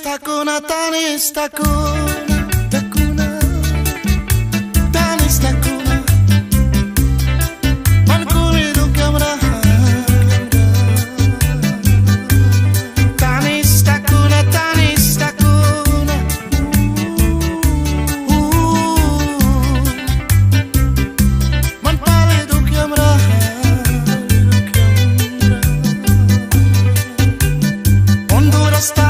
takuna, tanis takuna, takuna, tanis takuna. Man kumidu kamera, tanis takuna, tanis takuna. Man palidu kamera. Honduras ta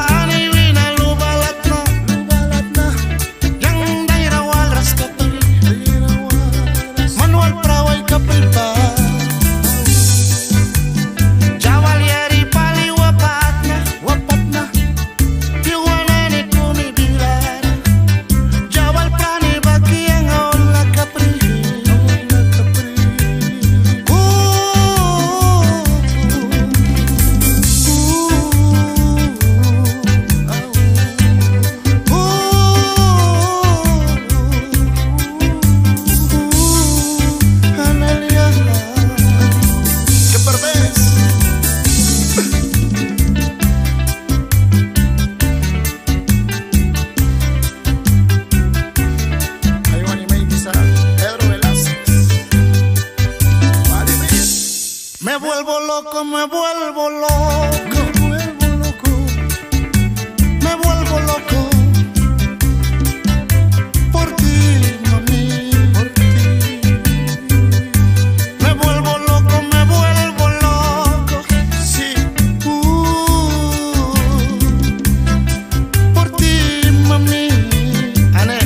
me vuelvo loco, me vuelvo loco, me vuelvo loco por ti, mami, por ti. Me vuelvo loco, sí, por ti, mami, Ané.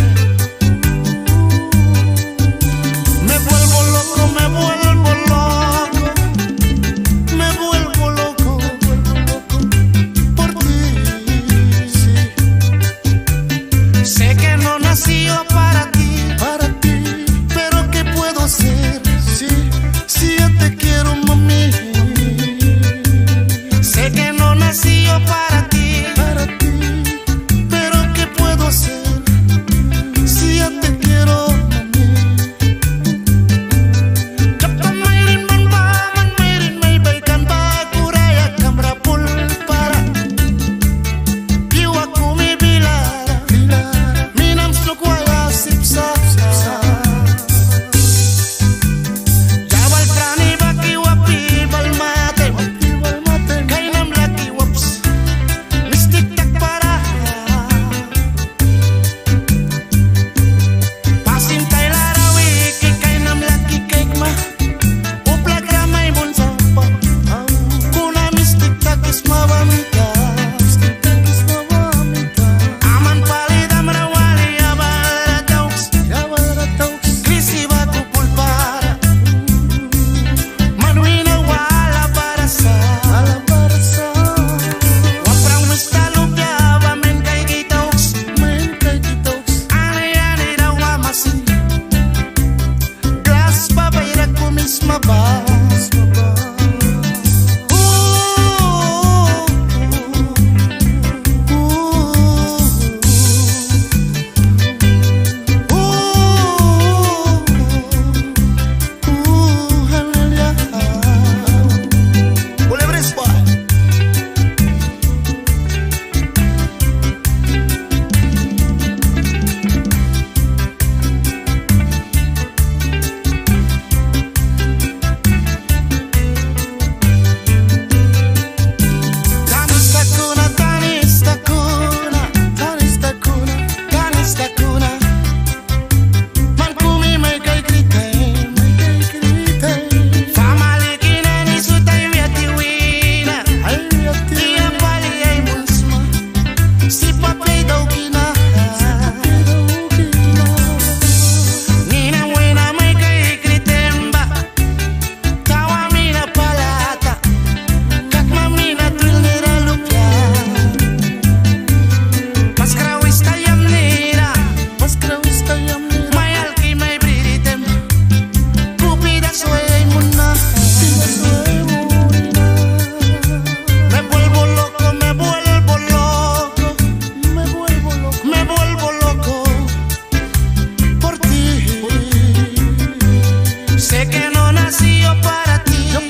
Me vuelvo loco, me vuelvo loco. Sé que no nací yo para ti, pero ¿qué puedo hacer? Si yo te quiero, mami. Sé que no nací yo para ti, pero ¿qué puedo hacer? Si yo te quiero, mami. Kapag may rinman ba, man may rin may baikan ba, kuraya kamra pulpara. Iwa kumibilara.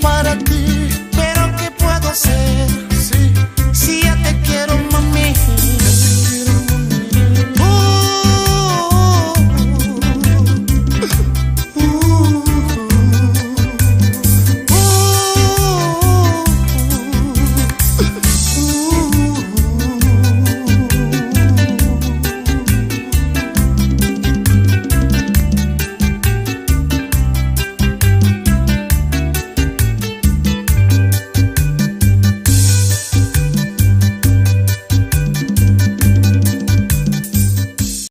Para ti, pero ¿qué puedo hacer? Si ya te quiero, mami.